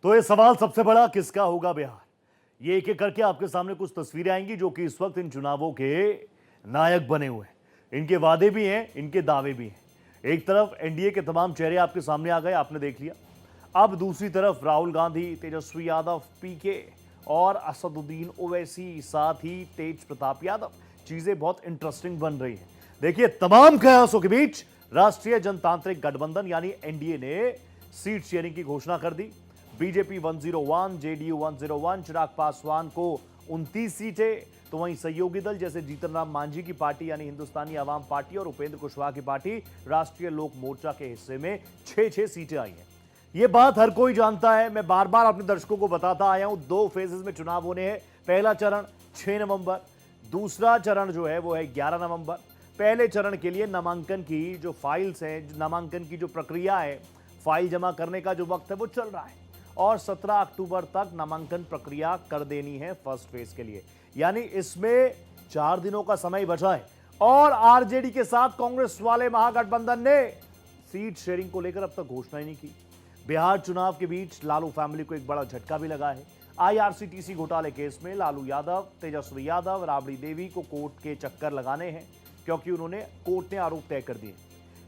तो ये सवाल सबसे बड़ा, किसका होगा बिहार? ये एक एक करके आपके सामने कुछ तस्वीरें आएंगी जो कि इस वक्त इन चुनावों के नायक बने हुए हैं। इनके वादे भी हैं, इनके दावे भी हैं। एक तरफ एनडीए के तमाम चेहरे आपके सामने आ गए, आपने देख लिया। अब दूसरी तरफ राहुल गांधी, तेजस्वी यादव, पीके और असदुद्दीन ओवैसी, साथ ही तेज प्रताप यादव। चीजें बहुत इंटरेस्टिंग बन रही हैं। देखिए, तमाम कयासों के बीच राष्ट्रीय जनतांत्रिक गठबंधन यानी एनडीए ने सीट शेयरिंग की घोषणा कर दी। बीजेपी 101, जेडीयू 101, चिराग पासवान को 29 सीटें, तो वहीं सहयोगी दल जैसे जीतन राम मांझी की पार्टी यानी हिंदुस्तानी आवाम पार्टी और उपेंद्र कुशवाहा की पार्टी राष्ट्रीय लोक मोर्चा के हिस्से में 6-6 सीटें आई हैं। ये बात हर कोई जानता है, मैं बार बार अपने दर्शकों को बताता आया हूं। 2 फेजेस में चुनाव होने हैं। पहला चरण 6 नवंबर, दूसरा चरण जो है वो है 11 नवंबर। पहले चरण के लिए नामांकन की जो फाइल्स हैं, नामांकन की जो प्रक्रिया है, फाइल जमा करने का जो वक्त है वो चल रहा है और 17 अक्टूबर तक नामांकन प्रक्रिया कर देनी है फर्स्ट फेज के लिए। यानी इसमें 4 दिनों का समय बचा है और आरजेडी के साथ कांग्रेस वाले महागठबंधन ने सीट शेयरिंग को लेकर अब तक घोषणा ही नहीं की। बिहार चुनाव के बीच लालू फैमिली को एक बड़ा झटका भी लगा है। आईआरसीटीसी घोटाले केस में लालू यादव, तेजस्वी यादव, राबड़ी देवी को कोर्ट के चक्कर लगाने हैं क्योंकि उन्होंने कोर्ट ने आरोप तय कर दिए।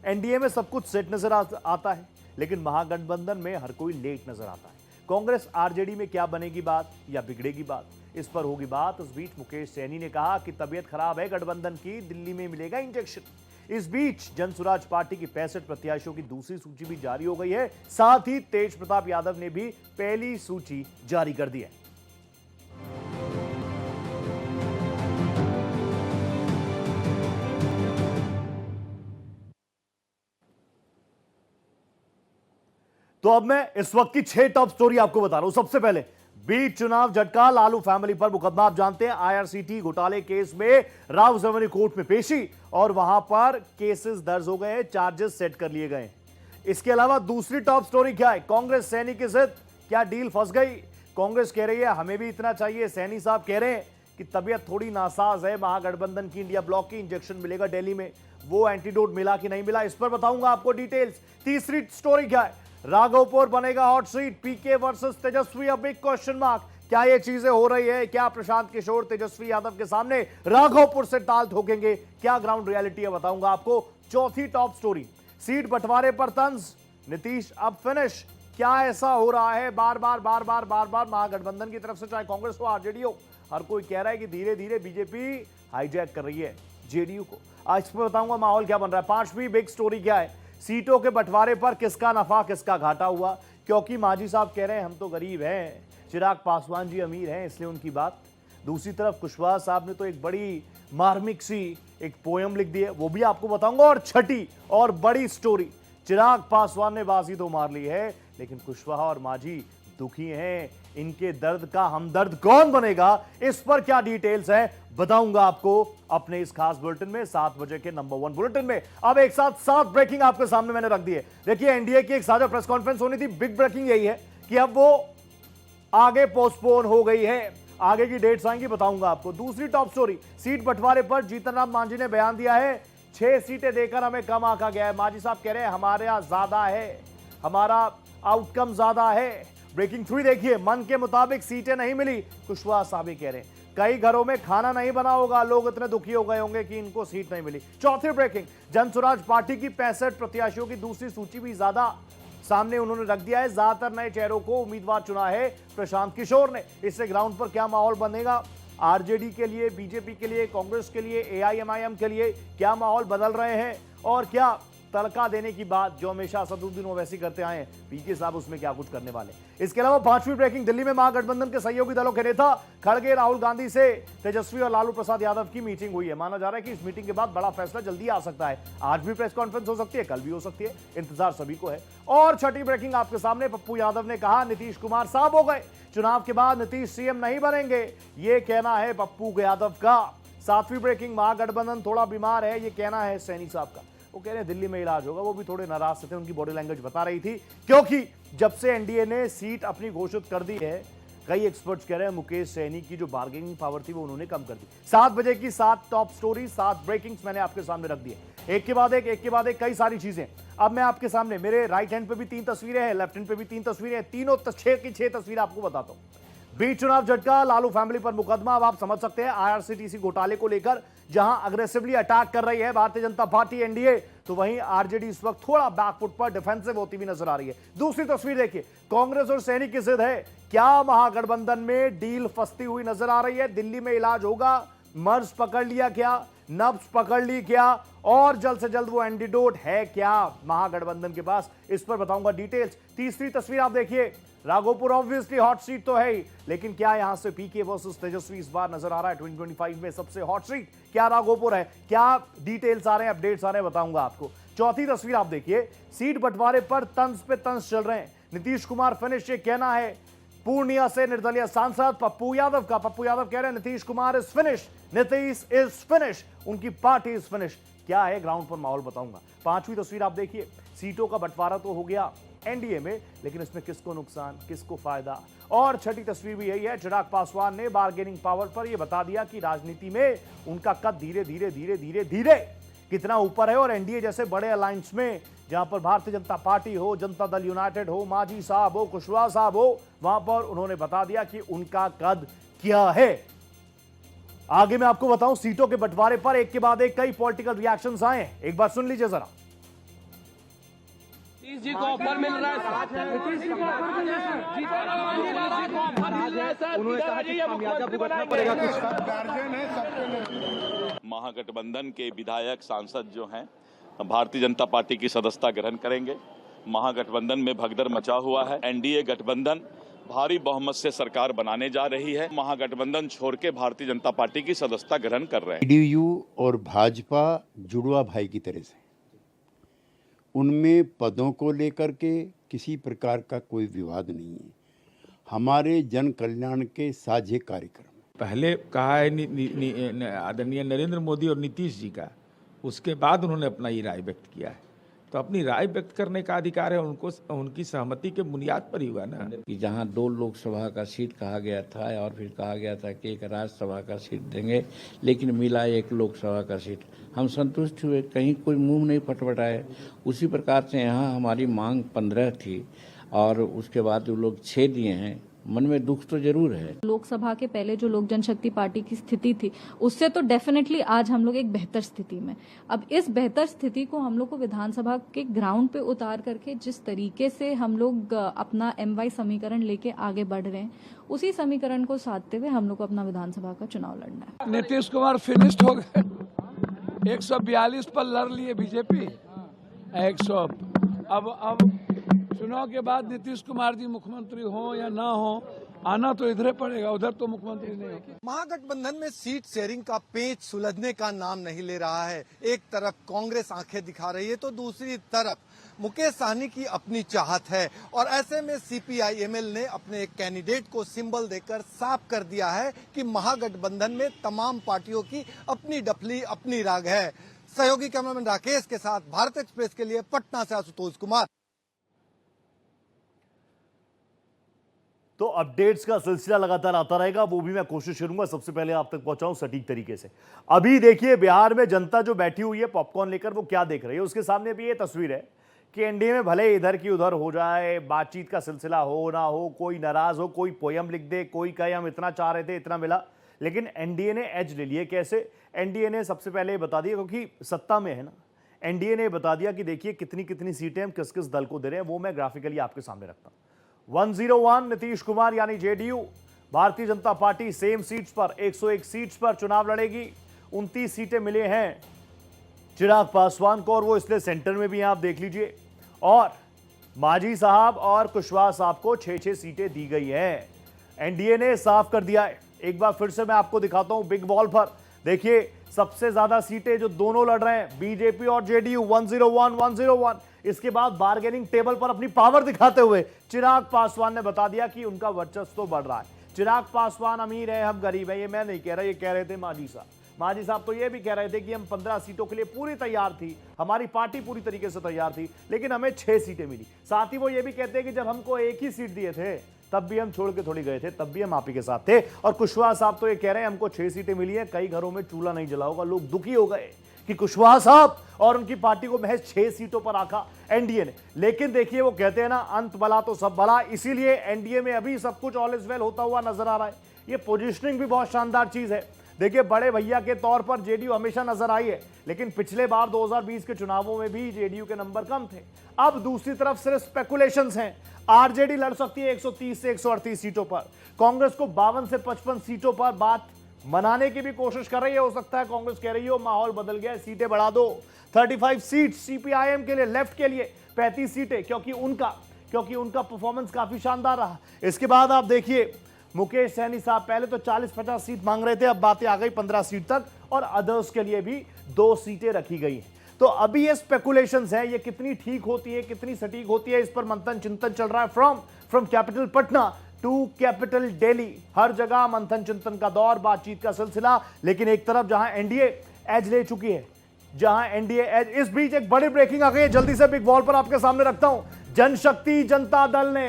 एनडीए में सब कुछ सेट नजर आता है, लेकिन महागठबंधन में हर कोई लेट नजर आता है। कांग्रेस आरजेडी में क्या बनेगी बात या बिगड़ेगी बात, इस पर होगी बात। इस बीच मुकेश सैनी ने कहा कि तबीयत खराब है गठबंधन की, दिल्ली में मिलेगा इंजेक्शन। इस बीच जनसुराज पार्टी की 65 प्रत्याशियों की दूसरी सूची भी जारी हो गई है। साथ ही तेज प्रताप यादव ने भी पहली सूची जारी कर दी है। तो अब मैं इस वक्त की 6 टॉप स्टोरी आपको बता रहा हूं। सबसे पहले बीच चुनाव झटका, लालू फैमिली पर मुकदमा। आप जानते हैं आईआरसीटी घोटाले केस में राव जमनी कोर्ट में पेशी और वहां पर केसेस दर्ज हो गए हैं, चार्जेस सेट कर लिए गए। इसके अलावा दूसरी टॉप स्टोरी क्या है? कांग्रेस सैनी की जिद, क्या डील फंस गई? कांग्रेस कह रही है हमें भी इतना चाहिए, सैनी साहब कह रहे हैं कि तबीयत थोड़ी नासाज है, महागठबंधन की इंडिया ब्लॉक की इंजेक्शन मिलेगा दिल्ली में, वो एंटीडोट मिला कि नहीं मिला, इस पर बताऊंगा आपको डिटेल्स। तीसरी स्टोरी क्या है? राघवपुर बनेगा हॉट सीट, पीके वर्सेस तेजस्वी, अब बिग क्वेश्चन मार्क। क्या ये चीजें हो रही है? क्या प्रशांत किशोर तेजस्वी यादव के सामने राघवपुर से ताल ठोकेंगे? क्या ग्राउंड रियलिटी है, बताऊंगा आपको। चौथी टॉप स्टोरी, सीट बंटवारे पर तंज, नीतीश अब फिनिश। क्या ऐसा हो रहा है? बार बार महागठबंधन की तरफ से, चाहे कांग्रेस हो आरजेडी हो, हर कोई कह रहा है कि धीरे धीरे बीजेपी हाईजैक कर रही है जेडीयू को। आज इस पर बताऊंगा माहौल क्या बन रहा है। पांचवी बिग स्टोरी क्या है? सीटों के बंटवारे पर किसका नफा किसका घाटा हुआ, क्योंकि मांझी साहब कह रहे हैं हम तो गरीब हैं, चिराग पासवान जी अमीर हैं, इसलिए उनकी बात। दूसरी तरफ कुशवाहा साहब ने तो एक बड़ी मार्मिक सी एक पोयम लिख दी है, वो भी आपको बताऊंगा। और छठी और बड़ी स्टोरी, चिराग पासवान ने बाजी तो मार ली है, लेकिन कुशवाहा और मांझी दुखी हैं। इनके दर्द का हमदर्द कौन बनेगा, इस पर क्या डिटेल्स है, बताऊंगा आपको अपने इस खास बुलेटिन में, 7 बजे के नंबर 1 बुलेटिन में। अब एक साथ 7 ब्रेकिंग आपके सामने मैंने रख दी है। देखिए, एनडीए की एक साझा प्रेस कॉन्फ्रेंस होनी थी। बिग ब्रेकिंग यही है कि अब वो आगे पोस्टपोन हो गई है, आगे की डेट्स आएंगी, बताऊंगा आपको। दूसरी टॉप स्टोरी, सीट बंटवारे पर जीतन राम मांझी ने बयान दिया है 6 सीटें देकर हमें कम आंका गया है। मांझी साहब कह रहे हैं हमारे यहां ज्यादा है, हमारा आउटकम ज्यादा है। ब्रेकिंग 3 देखिए, मन के मुताबिक सीटें नहीं मिली, कुशवाहा साहब ही कह रहे हैं। कई घरों में खाना नहीं बना होगा, लोग इतने दुखी हो गए होंगे कि इनको सीट नहीं मिली। चौथी ब्रेकिंग, जनसुराज पार्टी की 65 प्रत्याशियों की दूसरी सूची भी ज्यादा सामने उन्होंने रख दिया है। ज्यादातर नए चेहरों को उम्मीदवार चुना है प्रशांत किशोर ने। इससे ग्राउंड पर क्या माहौल बनेगा आरजेडी के लिए, बीजेपी के लिए, कांग्रेस के लिए, एआईएमआईएम के लिए, क्या माहौल बदल रहे हैं और क्या तड़का देने की बात जो हमेशा असदुद्दीन ओवैसी करते आए हैं, पीके साहब उसमें क्या कुछ करने वाले। इसके अलावा 5वीं ब्रेकिंग, दिल्ली में महागठबंधन के सहयोगी दलों के नेता खड़गे राहुल गांधी से तेजस्वी और लालू प्रसाद यादव की मीटिंग हुई है। माना जा रहा है कि इस मीटिंग के बाद बड़ा फैसला जल्दी आ सकता है। आज भी प्रेस कॉन्फ्रेंस हो सकती है, कल भी हो सकती है, इंतजार सभी को है। और छठी ब्रेकिंग आपके सामने, पप्पू यादव ने कहा नीतीश कुमार साहब हो गए, चुनाव के बाद नीतीश सीएम नहीं बनेंगे, ये कहना है पप्पू यादव का। 7वीं ब्रेकिंग, महागठबंधन थोड़ा बीमार है, ये कहना है सैनी साहब का। वो कह रहे हैं दिल्ली में इलाज होगा, वो भी थोड़े नाराज थे, उनकी बॉडी लैंग्वेज बता रही थी, क्योंकि जब से एनडीए ने सीट अपनी घोषित कर दी है, कई एक्सपर्ट्स कह रहे हैं मुकेश सैनी की जो बार्गेनिंग पावर थी वो उन्होंने कम कर दी। 7 बजे की 7 टॉप स्टोरी, 7 ब्रेकिंग्स मैंने आपके सामने रख दी है, एक के बाद एक कई सारी चीजें। अब मैं आपके सामने, मेरे राइट हैंड पे भी 3 तस्वीरें हैं, लेफ्ट हैंड पे भी 3 तस्वीरें हैं, तीनों 6 की 6 तस्वीरें आपको बताता हूं। बीच चुनाव झटका, लालू फैमिली पर मुकदमा। अब आप समझ सकते हैं आईआरसीटीसी घोटाले को लेकर जहां अग्रेसिवली अटैक कर रही है भारतीय जनता पार्टी एनडीए, तो वहीं आरजेडी इस वक्त थोड़ा बैकफुट पर डिफेंसिव होती हुई नजर आ रही है। दूसरी तस्वीर देखिए, कांग्रेस और सैनिक की जिद है। क्या महागठबंधन में डील फंसती हुई नजर आ रही है? दिल्ली में इलाज होगा? मर्ज पकड़ लिया क्या? नब्ज पकड़ ली क्या? और जल्द से जल्द वो एंटीडोट है क्या महागठबंधन के पास? इस पर बताऊंगा डिटेल्स। तीसरी तस्वीर आप देखिए, राघोपुर ऑब्वियसली हॉट सीट तो है ही, लेकिन क्या यहां से पीके वर्सेस तेजस्वी इस बार नजर आ रहा है? 2025 में सबसे हॉट सीट क्या राघोपुर है? क्या डिटेल्स आ रहे हैं, अपडेट्स आ रहे हैं, बताऊंगा आपको। चौथी तस्वीर आप देखिए, सीट बंटवारे पर तंज पे तंज चल रहे हैं। नीतीश कुमार फिनिश, ये कहना है पूर्णिया से निर्दलीय सांसद पप्पू यादव का। पप्पू यादव कह रहे हैं Nitish Kumar is finish, Nitish is finish, उनकी पार्टी इज फिनिश। क्या है ग्राउंड पर माहौल, बताऊंगा। पांचवी तस्वीर आप देखिए, सीटों का बंटवारा तो हो गया एनडीए में, लेकिन इसमें किसको नुकसान, किसको फायदा? और छठी तस्वीर भी यही है, चिराग पासवान ने बार्गेनिंग पावर पर यह बता दिया कि राजनीति में उनका कद धीरे धीरे धीरे धीरे धीरे कितना ऊपर है, और एनडीए जैसे बड़े अलायंस में जहां पर भारतीय जनता पार्टी हो, जनता दल यूनाइटेड हो, मांझी साहब हो, कुशवाहा साहब हो, वहां पर उन्होंने बता दिया कि उनका कद क्या है। आगे मैं आपको बताऊं, सीटों के बंटवारे पर एक के बाद एक कई पॉलिटिकल रिएक्शंस आए हैं, एक बार सुन लीजिए जरा। नीतीश जी को ऑफर मिल रहा है, नीतीश जी को ऑफर मिल रहा है, उन्होंने कहा कि खामियाजा भुगतना पड़ेगा। महागठबंधन के विधायक सांसद जो हैं भारतीय जनता पार्टी की सदस्यता ग्रहण करेंगे। महागठबंधन में भगदड़ मचा हुआ है। एनडीए गठबंधन भारी बहुमत से सरकार बनाने जा रही है। महागठबंधन छोड़ के भारतीय जनता पार्टी की सदस्यता ग्रहण कर रहे हैं। जेडीयू और भाजपा जुड़वा भाई की तरह से, उनमें पदों को लेकर के किसी प्रकार का कोई विवाद नहीं है। हमारे जन कल्याण के साझे कार्यक्रम पहले कहा है आदरणीय नरेंद्र मोदी और नीतीश जी का, उसके बाद उन्होंने अपना ये राय व्यक्त किया है। तो अपनी राय व्यक्त करने का अधिकार है उनको, उनकी सहमति के बुनियाद पर ही हुआ ना। कि जहां 2 लोकसभा का सीट कहा गया था और फिर कहा गया था कि एक राज्यसभा का सीट देंगे, लेकिन मिला 1 लोकसभा का सीट। हम संतुष्ट हुए, कहीं कोई मुंह नहीं फटफटाए। उसी प्रकार से यहाँ हमारी मांग 15 थी और उसके बाद वो लोग 6 दिए हैं। मन में दुख तो जरूर है। लोकसभा के पहले जो लोक जनशक्ति पार्टी की स्थिति थी, उससे तो डेफिनेटली आज हम लोग एक बेहतर स्थिति में। अब इस बेहतर स्थिति को हम लोग को विधानसभा के ग्राउंड पे उतार करके जिस तरीके से हम लोग अपना MY समीकरण लेके आगे बढ़ रहे हैं, उसी समीकरण को साधते हुए हम लोग को अपना विधानसभा का चुनाव लड़ना है। नीतीश कुमार फिनिश्ड हो गए, 142 पर लड़ लिए बीजेपी 100। अब चुनाव के बाद नीतीश कुमार जी मुख्यमंत्री हो या ना हो, आना तो इधर पड़ेगा, उधर तो मुख्यमंत्री नहीं हो। महागठबंधन में सीट शेयरिंग का पेच सुलझने का नाम नहीं ले रहा है। एक तरफ कांग्रेस आंखें दिखा रही है तो दूसरी तरफ मुकेश सहनी की अपनी चाहत है, और ऐसे में CPI-ML ने अपने एक कैंडिडेट को सिंबल देकर साफ कर दिया है कि महागठबंधन में तमाम पार्टियों की अपनी डफली, अपनी राग है। सहयोगी कैमरामैन राकेश के साथ भारत एक्सप्रेस के लिए पटना से आशुतोष कुमार। तो अपडेट्स का सिलसिला लगातार आता रहेगा, वो भी मैं कोशिश करूंगा सबसे पहले आप तक पहुंचाऊं सटीक तरीके से। अभी देखिए बिहार में जनता जो बैठी हुई है पॉपकॉर्न लेकर, वो क्या देख रही है। उसके सामने भी ये तस्वीर है कि एनडीए में भले इधर की उधर हो जाए, बातचीत का सिलसिला हो ना हो, कोई नाराज हो, कोई पोयम लिख दे, कोई कहे हम इतना चाह रहे थे इतना मिला, लेकिन एनडीए ने एज ले लिए। कैसे? एनडीए ने सबसे पहले बता दिया, क्योंकि सत्ता में है ना, एनडीए ने बता दिया कि देखिए कितनी कितनी सीटें हम किस किस दल को दे रहे हैं। वो मैं ग्राफिकली आपके सामने रखता हूं। 101 नीतीश कुमार यानी JDU, Bharatiya Janata party same seats पर 101 सीट्स पर चुनाव लड़ेगी। 29 सीटें मिले हैं चिराग पासवान को, और वो इसलिए सेंटर में भी हैं, आप देख लीजिए। और मांझी साहब और कुशवाहा साहब को 6-6 सीटें दी गई हैं। एनडीए ने साफ कर दिया है। एक बार फिर से मैं आपको दिखाता हूं बिग बॉल पर। देखिए सबसे ज्यादा सीटें जो दोनों लड़ रहे हैं, बीजेपी और जेडीयू, 101। इसके बाद बार्गेनिंग टेबल पर अपनी पावर दिखाते हुए चिराग पासवान ने बता दिया कि उनका वर्चस्व तो बढ़ रहा है। चिराग पासवान अमीर है, हम गरीब है, ये मैं नहीं कह रहा, ये कह रहे थे मांझी साहब। मांझी साहब तो ये भी कह रहे थे कि हम 15 सीटों के लिए पूरी तैयार थी, हमारी पार्टी पूरी तरीके से तैयार थी, लेकिन हमें 6 सीटें मिली। साथ ही वो ये भी कहते हैं कि जब हमको एक ही सीट दिए थे तब भी हम छोड़ के थोड़ी गए थे, तब भी हम आप ही के साथ थे। और कुशवाहा साहब तो ये कह रहे हैं हमको 6 सीटें मिली हैं, कई घरों में चूल्हा नहीं जला होगा, लोग दुखी हो गए। कि कुशवाहा साहब और उनकी पार्टी को महज 6 सीटों पर रखा एनडीए ने। लेकिन देखिए वो कहते हैं ना, अंत भला तो सब भला, इसीलिए एनडीए में अभी सब कुछ ऑल इज वेल होता हुआ नजर आ रहा है। ये पोजीशनिंग भी बहुत शानदार चीज है। देखिए बड़े भैया के तौर पर जेडीयू हमेशा नजर आई है, लेकिन पिछले बार 2020 के चुनावों में भी जेडीयू के नंबर कम थे। अब दूसरी तरफ सिर्फ स्पेकुलेशंस हैं। आरजेडी लड़ सकती है 130 से 138 सीटों पर, कांग्रेस को 52 से 55 सीटों पर बात मनाने की भी कोशिश कर रही है। हो सकता है कांग्रेस कह रही हो माहौल बदल गया है, सीटें बढ़ा दो। 35 सीट सीपीआईएम के लिए, लेफ्ट के लिए 35 सीटें, क्योंकि उनका परफॉर्मेंस काफी शानदार रहा। इसके बाद आप देखिए मुकेश सहनी साहब पहले तो 40-50 सीट मांग रहे थे, अब बातें आ गई 15 सीट तक, और अदर्स के लिए भी 2 सीटें रखी गई हैं। तो अभी ये स्पेकुलेशंस है, ये कितनी ठीक होती है, कितनी सटीक होती है, इस पर मंथन चिंतन चल रहा है। From capital Patna to capital Delhi, हर जगह मंथन चिंतन का दौर, बातचीत का सिलसिला। लेकिन एक तरफ जहां एनडीए एज ले चुकी है, इस बीच एक बड़ी ब्रेकिंग आ गई है, जल्दी से बिग वॉल पर आपके सामने रखता हूं। जनशक्ति जनता दल ने,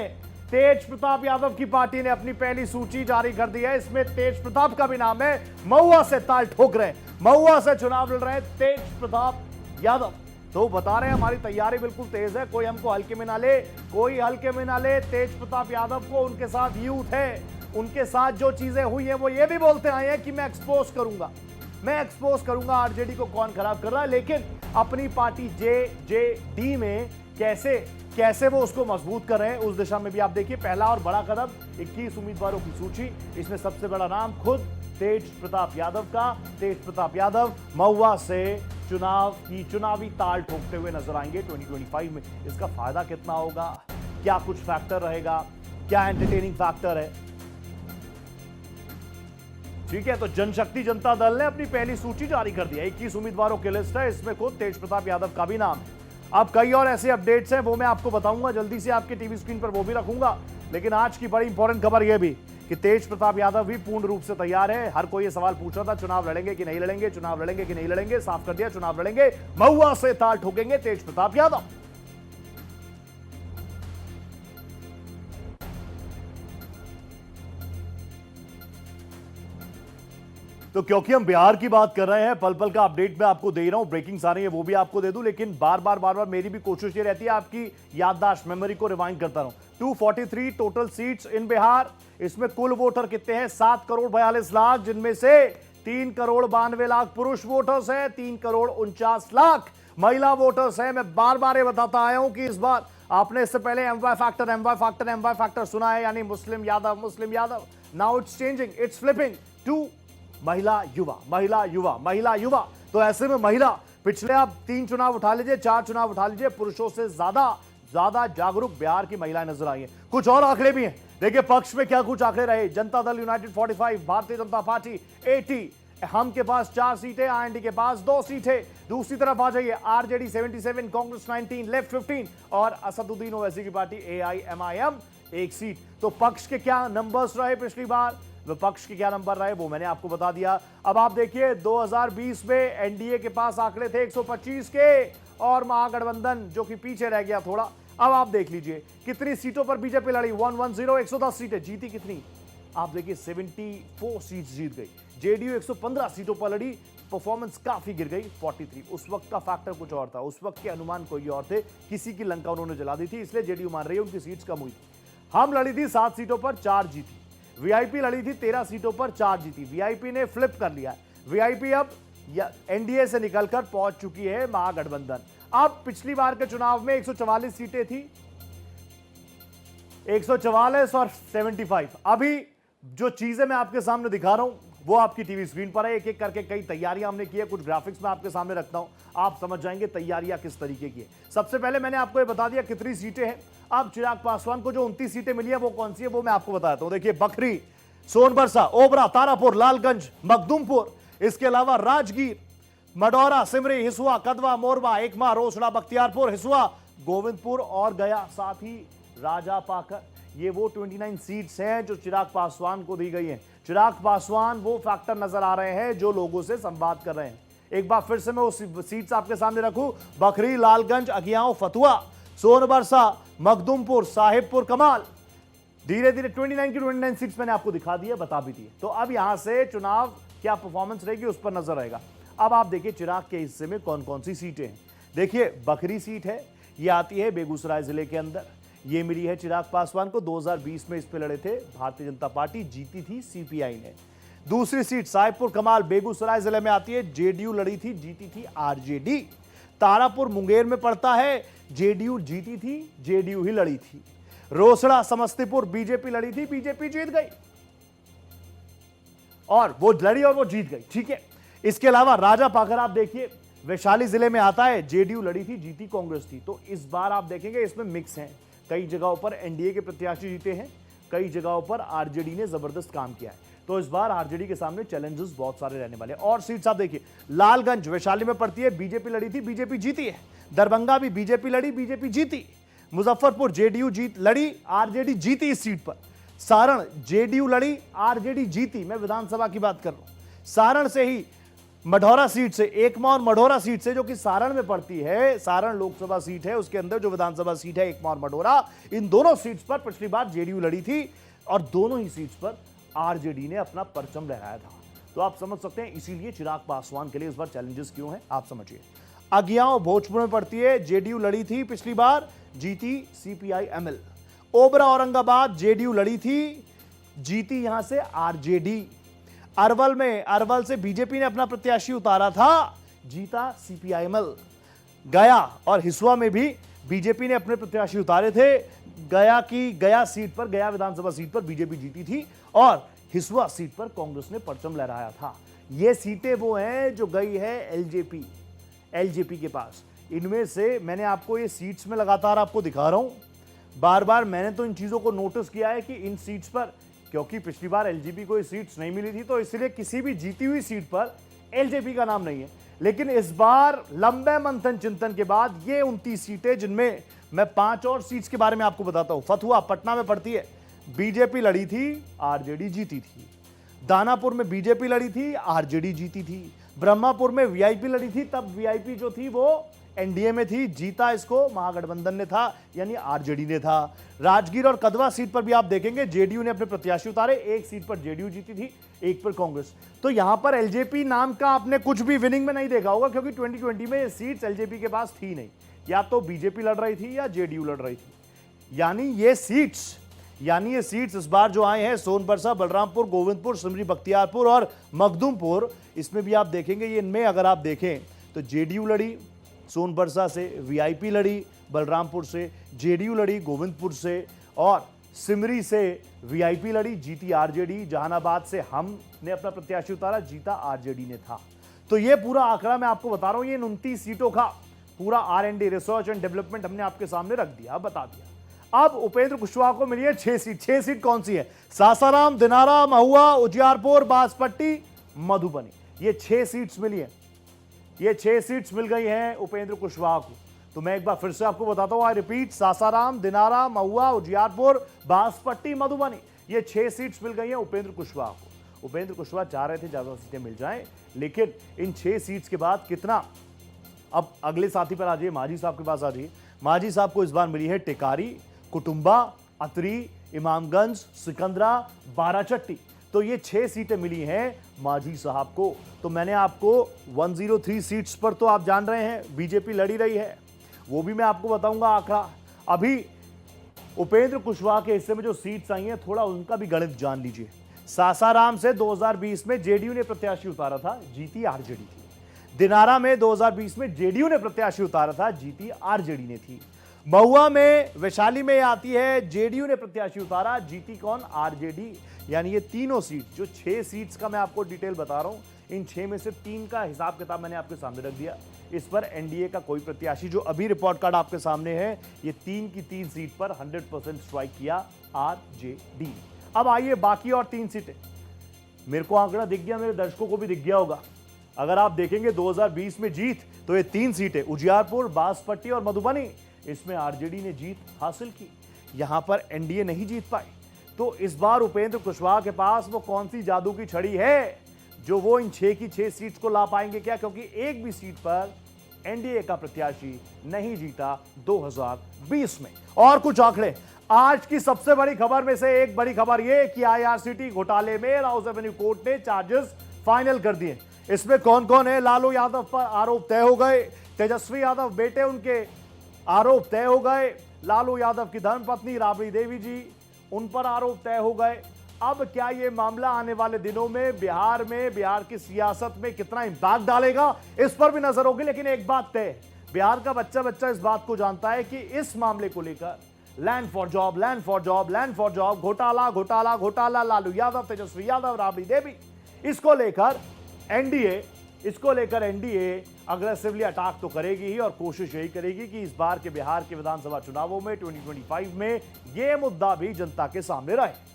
तेज प्रताप यादव की पार्टी ने अपनी पहली सूची जारी कर दी है। इसमें तेज प्रताप का भी नाम है। महुआ से ताल ठोक रहे, महुआ से चुनाव लड़ रहे तेज प्रताप यादव। तो बता रहे हैं हमारी तैयारी बिल्कुल तेज है, कोई हमको हल्के में ना ले, कोई हल्के में ना ले। तेज प्रताप यादव को, उनके साथ यूथ है, उनके साथ जो चीजें हुई हैं वो ये भी बोलते आए हैं कि मैं एक्सपोज करूंगा आरजेडी को कौन खराब कर रहा है। लेकिन अपनी पार्टी जेजेडी में कैसे वो उसको मजबूत कर रहे हैं, उस दिशा में भी आप देखिए पहला और बड़ा कदम 21 उम्मीदवारों की सूची। इसमें सबसे बड़ा नाम खुद तेज प्रताप यादव का। तेज प्रताप यादव महुआ से चुनावी ताल ठोकते हुए नजर आएंगे 2025 में। इसका फायदा कितना होगा, क्या कुछ फैक्टर रहेगा, क्या एंटरटेनिंग फैक्टर है, ठीक है। तो जनशक्ति जनता दल ने अपनी पहली सूची जारी कर दी है, 21 उम्मीदवारों की लिस्ट है, इसमें खुद तेज प्रताप यादव का भी नाम है। अब कई और ऐसे अपडेट्स हैं, वो मैं आपको बताऊंगा जल्दी से, आपके टीवी स्क्रीन पर वो भी रखूंगा। लेकिन आज की बड़ी इंपॉर्टेंट खबर यह भी कि तेज प्रताप यादव भी पूर्ण रूप से तैयार है। हर कोई ये सवाल पूछ रहा था चुनाव लड़ेंगे कि नहीं लड़ेंगे, चुनाव लड़ेंगे कि नहीं लड़ेंगे, साफ कर दिया चुनाव लड़ेंगे। महुआ से ताल ठोकेंगे तेज प्रताप यादव। तो क्योंकि हम बिहार की बात कर रहे हैं, पल पल का अपडेट मैं आपको दे रहा हूं, ब्रेकिंग्स आ रही है वो भी आपको दे दूं, लेकिन बार बार मेरी भी कोशिश ये रहती है आपकी याददाश्त, मेमोरी को रिवाइंड करता रहूं। 243 टोटल सीट्स इन बिहार। इसमें कुल वोटर कितने हैं? 7 करोड़ 42 लाख, जिनमें से 3 करोड़ 92 लाख पुरुष वोटर्स हैं, 3 करोड़ 49 लाख महिला वोटर्स हैं। मैं बार ये बताता आया हूं कि इस बार आपने इससे पहले एमवाई फैक्टर सुना है, यानी मुस्लिम Yadav. Now it's changing, it's flipping to महिला युवा। तो ऐसे में महिला, पिछले आप 3 चुनाव उठा लीजिए, 4 चुनाव उठा लीजिए, पुरुषों से ज्यादा जागरूक बिहार की महिलाएं नजर आई हैं। कुछ और आंकड़े भी हैं, देखिए पक्ष में क्या कुछ आंकड़े रहे। जनता दल यूनाइटेड 45, भारतीय जनता पार्टी 80, हम के पास 4 सीटें, आरएनडी के पास 2 सीटें। दूसरी तरफ आ जाइए, आरजेडी 77, कांग्रेस 19, लेफ्ट 15 और असदुद्दीन ओवैसी की पार्टी एआईएमआईएम 1 सीट। तो पक्ष के क्या नंबर्स रहे पिछली बार, विपक्ष के क्या नंबर रहे, वो मैंने आपको बता दिया। अब आप देखिए 2020 में एनडीए के पास आंकड़े थे 125 के, और महागठबंधन जो कि पीछे रह गया थोड़ा। अब आप देख लीजिए कितनी सीटों पर बीजेपी लड़ी, 110 सीटें जीती। कितनी आप देखिए 74 सीट जीत गई। जेडीयू 115 सीटों पर लड़ी, परफॉर्मेंस काफी गिर गई 43। उस वक्त का फैक्टर कुछ और था, उस वक्त के अनुमान कोई और थे, किसी की लंका उन्होंने जला दी थी, इसलिए जेडीयू मान रही है उनकी सीट्स कम हुई थी। हम लड़ी थी 7 सीटों पर, 4 जीती। वीआईपी लड़ी थी 13 सीटों पर, 4 जीती। वीआईपी ने फ्लिप कर लिया। वीआईपी अब एनडीए से निकलकर पहुंच चुकी है महागठबंधन। अब पिछली बार के चुनाव में 144 सीटें थी, 144 और 75। अभी जो चीजें मैं आपके सामने दिखा रहा हूं वो आपकी टीवी स्क्रीन पर है। एक एक करके कई तैयारियां हमने की है, कुछ ग्राफिक्स में आपके सामने रखता हूं, आप समझ जाएंगे तैयारियां किस तरीके की है। सबसे पहले मैंने आपको ये बता दिया कितनी सीटें हैं। अब चिराग पासवान को जो 29 सीटें मिली है वो कौन सी है वो मैं आपको बताता हूं। देखिए बखरी, सोनबरसा, ओबरा, तारापुर, लालगंज, मखदूमपुर, इसके अलावा राजगीर, मडौरा, सिमरी, हिसुआ, कदवा, मोरबा, एकमा, रोसड़ा, बख्तियारपुर, हिसुआ, गोविंदपुर और गया, साथ ही राजापाकर। ये वो 29 सीट्स हैं जो चिराग पासवान को दी गई हैं। चिराग पासवान वो फैक्टर नजर आ रहे हैं जो लोगों से संवाद कर रहे हैं। एक बार फिर से मैं वो सीट्स आपके सामने रखूं, बखरी, लालगंज, अगियाओं, फतुआ, सोनबरसा, मखदूमपुर, साहिबपुर, कमाल। धीरे धीरे 29 की 29 सीट्स मैंने आपको दिखा दी है, बता भी दी है। तो अब यहां से चुनाव क्या परफॉर्मेंस रहेगी उस पर नजर रहेगा। अब आप देखिए चिराग के हिस्से में कौन कौन सी सीटें हैं। देखिए बखरी सीट है, ये आती है बेगूसराय जिले के अंदर, ये मिली है चिराग पासवान को। 2020 में इस पे लड़े थे भारतीय जनता पार्टी, जीती थी सीपीआई ने। दूसरी सीट साहेबपुर कमाल बेगूसराय जिले में आती है, जेडीयू लड़ी थी, जीती थी आरजेडी। तारापुर मुंगेर में पड़ता है, जेडीयू जीती थी, जेडीयू ही लड़ी थी। रोसड़ा समस्तीपुर बीजेपी लड़ी थी, बीजेपी जीत गई, और वो लड़ी और वो जीत गई, ठीक है। इसके अलावा राजा पाकर आप देखिए वैशाली जिले में आता है, जेडीयू लड़ी थी, जीती कांग्रेस थी। तो इस बार आप देखेंगे इसमें मिक्स हैं, कई जगहों पर एनडीए के प्रत्याशी जीते हैं, कई जगहों पर आरजेडी ने जबरदस्त काम किया है। तो इस बार आरजेडी के सामने चैलेंजेस बहुत सारे रहने वाले हैं। और सीट्स आप देखिए, लालगंज वैशाली में पड़ती है, बीजेपी लड़ी थी, बीजेपी जीती है। दरभंगा भी बीजेपी लड़ी, बीजेपी जीती। मुजफ्फरपुर जेडीयू लड़ी, आरजेडी जीती इस सीट पर। सारण जेडीयू लड़ी, आरजेडी जीती, मैं विधानसभा की बात कर रहा हूं। सारण से ही मढ़ौरा सीट से, एकमा और मढ़ौरा सीट से, जो कि सारण में पड़ती है, सारण लोकसभा सीट है, उसके अंदर जो विधानसभा सीट है एकमा और मढ़ौरा, इन दोनों सीट्स पर पिछली बार जेडीयू लड़ी थी और दोनों ही सीट्स पर आरजेडी ने अपना परचम लहराया था। तो आप समझ सकते हैं इसीलिए चिराग पासवान के लिए इस बार चैलेंजेस क्यों हैं, आप समझिए। अगियाओं भोजपुर में पड़ती है, जेडीयू लड़ी थी पिछली बार, जीती CPI ML. Obra Aurangabad JDU लड़ी थी, जीती यहां से आरजेडी। अरवल में, अरवल से बीजेपी ने अपना प्रत्याशी उतारा था, जीता सीपीआईएमएल। गया और हिसुआ में भी बीजेपी ने अपने प्रत्याशी उतारे थे। गया सीट पर, गया विधानसभा सीट पर बीजेपी जीती थी और हिसुआ सीट पर कांग्रेस ने परचम लहराया था। ये सीटें वो हैं जो गई है एलजेपी के पास। इनमें से मैंने आपको ये सीट्स में लगातार आपको दिखा रहा हूं, बार बार मैंने तो इन चीजों को नोटिस किया है कि इन सीट्स पर, क्योंकि पिछली बार एलजेपी को ये सीट्स नहीं मिली थी, तो इसलिए किसी भी जीती हुई सीट पर एलजेपी का नाम नहीं है। लेकिन इस बार लंबे मंथन चिंतन के बाद ये 29 सीटें, जिनमें मैं 5 और सीट्स के बारे में आपको बताता हूं। फतुहा पटना में पड़ती है, बीजेपी लड़ी थी, आरजेडी जीती थी। दानापुर में बीजेपी लड़ी थी, आरजेडी जीती थी। ब्रह्मापुर में वीआईपी लड़ी थी, तब वीआईपी जो थी वो एनडीए में थी, जीता इसको महागठबंधन ने था, यानी आरजेडी ने था। राजगीर और कदवा सीट पर भी आप देखेंगे जेडीयू ने अपने प्रत्याशी उतारे, एक सीट पर जेडीयू जीती थी, एक पर कांग्रेस। तो यहां पर एलजेपी नाम का आपने कुछ भी विनिंग में नहीं देखा होगा, क्योंकि 2020 में ये सीट्स एलजेपी के पास थी नहीं, या तो बीजेपी लड़ रही थी या जेडीयू लड़ रही थी। यानी ये सीट्स इस बार जो आए हैं, सोनबरसा, बलरामपुर, गोविंदपुर, सिमरी बख्तियारपुर और मखदूमपुर, इसमें भी आप देखेंगे, ये इनमें अगर आप देखें तो जेडीयू लड़ी, सोनबरसा से वीआईपी लड़ी, बलरामपुर से जेडीयू लड़ी, गोविंदपुर से और सिमरी से वीआईपी लड़ी, जीती आरजेडी। जहानाबाद से हमने अपना प्रत्याशी उतारा, जीता आरजेडी ने था। तो ये पूरा आंकड़ा मैं आपको बता रहा हूं, ये 29 सीटों का पूरा R&D, रिसर्च एंड डेवलपमेंट हमने आपके सामने रख दिया, बता दिया। अब उपेंद्र कुशवाहा को मिली है 6 सीट। 6 सीट कौन सी है? सासाराम, दिनारा, महुआ, उजियारपुर, बांसपट्टी, मधुबनी, ये 6 सीट्स मिली है। ये 6 सीट्स मिल गई हैं उपेंद्र कुशवाहा को। तो मैं एक बार फिर से आपको बताता हूं, आई रिपीट, सासाराम, दिनारा, महुआ, उजियारपुर, बांसपट्टी, मधुबनी, ये 6 सीट्स मिल गई हैं उपेंद्र कुशवाहा को। उपेंद्र कुशवाहा चाह रहे थे ज्यादा सीटें मिल जाएं, लेकिन इन 6 सीट्स के बाद कितना, अब अगले साथी पर आ जाइए, मांझी साहब के पास आ जाइए। मांझी साहब को इस बार मिली है टिकारी, कुटुंबा, अतरी, इमामगंज, सिकंदरा, बाराचट्टी। तो ये 6 सीटें मिली हैं मांझी साहब को। तो मैंने आपको 103 सीट्स पर, तो आप जान रहे हैं बीजेपी लड़ी रही है, वो भी मैं आपको बताऊंगा आंकड़ा। अभी उपेंद्र कुशवाहा के हिस्से में जो सीट्स आई हैं, थोड़ा उनका भी गणित जान लीजिए। सासाराम से 2020 में जेडीयू ने प्रत्याशी उतारा था, जीती आरजेडी थी। दिनारा में 2020 में जेडीयू ने प्रत्याशी उतारा था, जीती आरजेडी ने थी। महुआ में, वैशाली में आती है, जेडीयू ने प्रत्याशी उतारा, जीती कौन? आरजेडी। यानी ये तीनों सीट, जो 6 सीट्स का मैं आपको डिटेल बता रहा हूं, इन 6 में से 3 का हिसाब किताब मैंने आपके सामने रख दिया। इस पर एनडीए का कोई प्रत्याशी, जो अभी रिपोर्ट कार्ड आपके सामने है, ये 3 की 3 सीट पर 100% स्ट्राइक किया आरजेडी। अब आइए बाकी और 3 सीटें। मेरे को आंकड़ा दिख गया, मेरे दर्शकों को भी दिख गया होगा। अगर आप देखेंगे 2020 में जीत, तो ये 3 सीटें उजियारपुर, बांसपट्टी और मधुबनी, इसमें आरजेडी ने जीत हासिल की, यहां पर एनडीए नहीं जीत पाई। तो इस बार उपेंद्र कुशवाहा के पास वो कौन सी जादू की छड़ी है जो वो इन 6 की 6 सीट्स को ला पाएंगे क्या? क्योंकि एक भी सीट पर एनडीए का प्रत्याशी नहीं जीता 2020 में। और कुछ आंकड़े, आज की सबसे बड़ी खबर में से एक बड़ी खबर यह कि आईआरसीटी घोटाले में राउस एवेन्यू कोर्ट ने चार्जेस फाइनल कर दिए। इसमें कौन कौन है? लालू यादव पर आरोप तय हो गए, तेजस्वी यादव बेटे उनके आरोप तय हो गए, लालू यादव की धर्मपत्नी राबड़ी देवी जी, उन पर आरोप तय हो गए। अब क्या यह मामला आने वाले दिनों में बिहार की सियासत में कितना इंपैक्ट डालेगा, इस पर भी नजर होगी। लेकिन एक बात तय, बिहार का बच्चा इस बात को जानता है कि इस मामले को लेकर लैंड फॉर जॉब, घोटाला, लालू यादव, तेजस्वी यादव, राबड़ी देवी, इसको लेकर एनडीए अग्रेसिवली अटैक तो करेगी ही, और कोशिश यही करेगी कि इस बार के बिहार के विधानसभा चुनावों में 2025 में यह मुद्दा भी जनता के सामने रहे।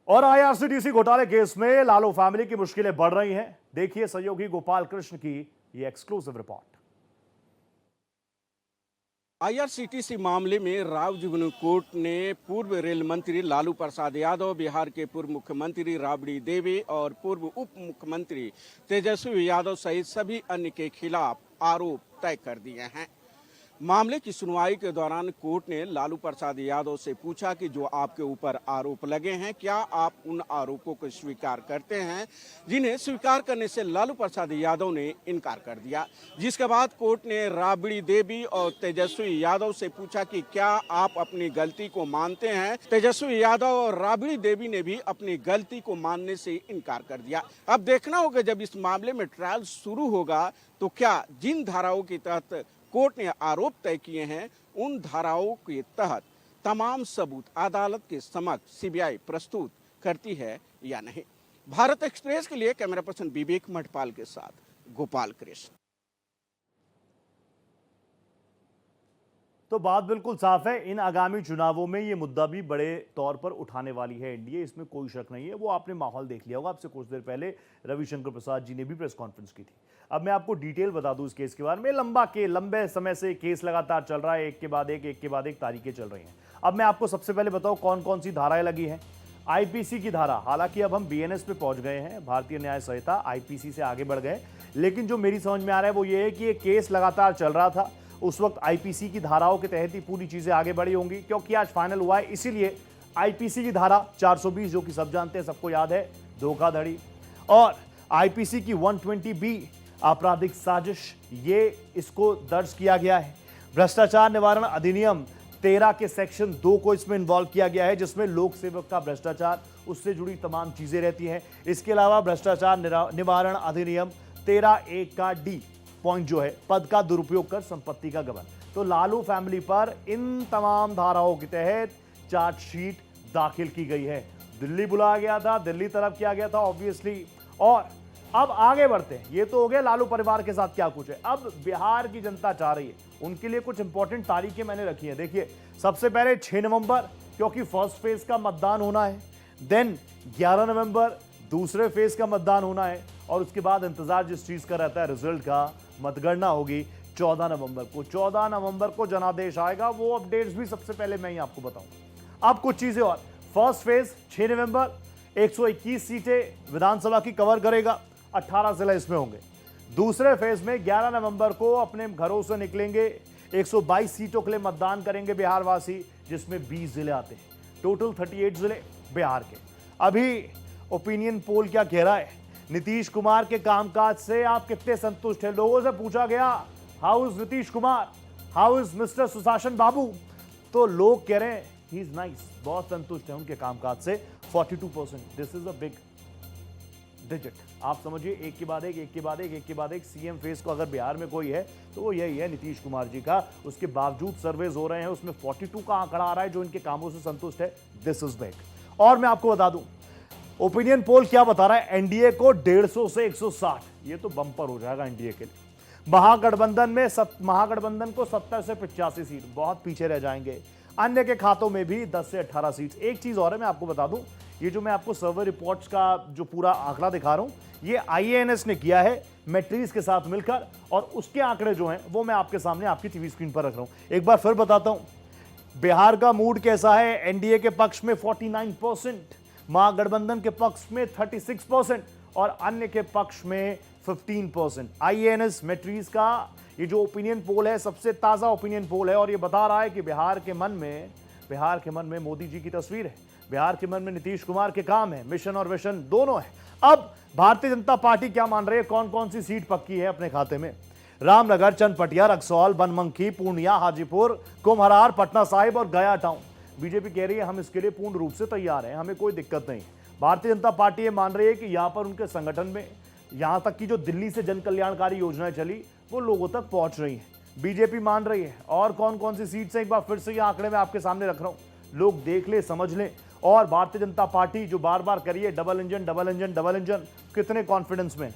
और आईआरसीटीसी घोटाले केस में लालू फैमिली की मुश्किलें बढ़ रही हैं। देखिए सहयोगी गोपाल कृष्ण की यह एक्सक्लूसिव रिपोर्ट। आईआरसीटीसी मामले में राव जुगनू कोर्ट ने पूर्व रेल मंत्री लालू प्रसाद यादव, बिहार के पूर्व मुख्यमंत्री राबड़ी देवी और पूर्व उप मुख्यमंत्री तेजस्वी यादव सहित सभी अन्य के खिलाफ आरोप तय कर दिए हैं। मामले की सुनवाई के दौरान कोर्ट ने लालू प्रसाद यादव से पूछा कि जो आपके ऊपर आरोप लगे हैं, क्या आप उन आरोपों को स्वीकार करते हैं, जिन्हें स्वीकार करने से लालू प्रसाद यादव ने इनकार कर दिया। जिसके बाद कोर्ट ने राबड़ी देवी और तेजस्वी यादव से पूछा कि क्या आप अपनी गलती को मानते हैं। तेजस्वी यादव और राबड़ी देवी ने भी अपनी गलती को मानने से इनकार कर दिया। अब देखना होगा जब इस मामले में ट्रायल शुरू होगा तो क्या जिन धाराओं के तहत कोर्ट ने आरोप तय किए हैं, उन धाराओं के तहत तमाम सबूत अदालत के समक्ष सीबीआई प्रस्तुत करती है या नहीं। भारत एक्सप्रेस के लिए कैमरा पर्सन विवेक मठपाल के साथ गोपाल कृष्ण। तो बात बिल्कुल साफ है, इन आगामी चुनावों में यह मुद्दा भी बड़े तौर पर उठाने वाली है एनडीए, इसमें कोई शक नहीं है। वो आपने माहौल देख लिया होगा, आपसे कुछ देर पहले रविशंकर प्रसाद जी ने भी प्रेस कॉन्फ्रेंस की थी। अब मैं आपको डिटेल बता दूं इस केस के बारे में। लंबे समय से केस लगातार चल रहा है, एक के बाद एक तारीखें चल रही हैं। अब मैं आपको सबसे पहले बताऊं कौन कौन सी धाराएं लगी हैं। आईपीसी की धारा, हालांकि अब हम बीएनएस पे पहुंच गए हैं, भारतीय न्याय संहिता, आईपीसी से आगे बढ़ गए, लेकिन जो मेरी समझ में आ रहा है वो ये है कि ये केस लगातार चल रहा था, उस वक्त आईपीसी की धाराओं के तहत ही पूरी चीजें आगे बढ़ी होंगी। क्योंकि आज फाइनल हुआ है, इसीलिए आईपीसी की धारा 420, जो कि सब जानते हैं, सबको याद है, धोखाधड़ी, और आईपीसी की 120B आपराधिक साजिश, ये इसको दर्ज किया गया है। भ्रष्टाचार निवारण अधिनियम 13 के सेक्शन 2 को इसमें इन्वॉल्व किया गया है, जिसमें लोक सेवक का भ्रष्टाचार, उससे जुड़ी तमाम चीजें रहती हैं। इसके अलावा भ्रष्टाचार निवारण अधिनियम 13(1) का D पॉइंट जो है, पद का दुरुपयोग कर संपत्ति का गबन। तो लालू फैमिली पर इन तमाम धाराओं के तहत चार्जशीट दाखिल की गई है। दिल्ली बुलाया गया था, दिल्ली तलब किया गया था ऑब्वियसली। और अब आगे बढ़ते हैं, ये तो हो गया लालू परिवार के साथ क्या कुछ है। अब बिहार की जनता चाह रही है, उनके लिए कुछ इंपॉर्टेंट तारीखें मैंने रखी है। देखिए, सबसे पहले 6 नवंबर, क्योंकि फर्स्ट फेज का मतदान होना है। देन 11 नवंबर दूसरे फेज का मतदान होना है, और उसके बाद इंतजार जिस चीज का रहता है रिजल्ट का, मतगणना होगी 14 नवंबर को। 14 नवंबर को जनादेश आएगा, वो अपडेट्स भी सबसे पहले मैं ही आपको बताऊंगा। अब कुछ चीजें और, फर्स्ट फेज 6 नवंबर 121 सीटें विधानसभा की कवर करेगा, 18 जिले इसमें होंगे। दूसरे फेज में 11 नवंबर को अपने घरों से निकलेंगे, 122 सीटों के लिए मतदान करेंगे बिहार वासी, जिसमें 20 जिले आते हैं, टोटल 38 जिले बिहार के। अभी ओपिनियन पोल क्या कह रहा है, नीतीश कुमार के कामकाज से आप कितने संतुष्ट हैं? लोगों से पूछा गया, how is Nitish Kumar, how is mister सुशासन बाबू, तो लोग कह रहे हैं ही इज नाइस, बहुत संतुष्ट हैं उनके कामकाज से, 42%। This is a big digit. आप समझिए, एक के बाद एक सीएम फेस को अगर बिहार में कोई है तो वो यही है, नीतीश कुमार जी का। उसके बावजूद सर्वेज हो रहे हैं, उसमें 42 का आंकड़ा आ रहा है जो इनके कामों से संतुष्ट है। This is big. और मैं आपको बता दूं, ओपिनियन पोल क्या बता रहा है, एनडीए को 150 से 160, ये तो बम्पर हो जाएगा एनडीए के लिए। महागठबंधन को 70 से 85 सीट, बहुत पीछे रह जाएंगे। अन्य के खातों में भी 10 से 18 सीट। एक चीज और है, मैं आपको बता दूं, ये जो मैं आपको सर्वे रिपोर्ट्स का जो पूरा आंकड़ा दिखा रहा हूं, ये आईएएनएस ने किया है मैट्रिक्स के साथ मिलकर, और उसके आंकड़े जो हैं वो मैं आपके सामने आपकी टीवी स्क्रीन पर रख रहा हूं। एक बार फिर बताता हूं बिहार का मूड कैसा है। एनडीए के पक्ष में 49%, महागठबंधन के पक्ष में 36% और अन्य के पक्ष में 15%। आईएएनएस मैट्रिक्स का ये जो ओपिनियन पोल है, सबसे ताजा ओपिनियन पोल है, और ये बता रहा है कि बिहार के मन में मोदी जी की तस्वीर है, बिहार के मन में नीतीश कुमार के काम है, मिशन और विशन दोनों है। अब भारतीय जनता पार्टी क्या मान रही है, कौन कौन सी सीट पक्की है अपने खाते में? रामनगर, चंदपटिया, रक्सौल, बनमनखी, पूर्णिया, हाजीपुर, कुम्हरार, पटना साहिब और गया टाउन। बीजेपी कह रही है हम इसके लिए पूर्ण रूप से तैयार हैं, हमें कोई दिक्कत नहीं। भारतीय जनता पार्टी ये मान रही है कि यहां पर उनके संगठन में यहां तक कि जो दिल्ली से जन कल्याणकारी योजनाएं चली वो लोगों तक पहुंच रही हैं, बीजेपी मान रही है। और कौन कौन सी सीट से, एक बार फिर से ये आंकड़े में आपके सामने रख रहा हूं, लोग देख ले, समझ लें। और भारतीय जनता पार्टी जो बार बार करिए double engine double engine double engine, कितने कॉन्फिडेंस में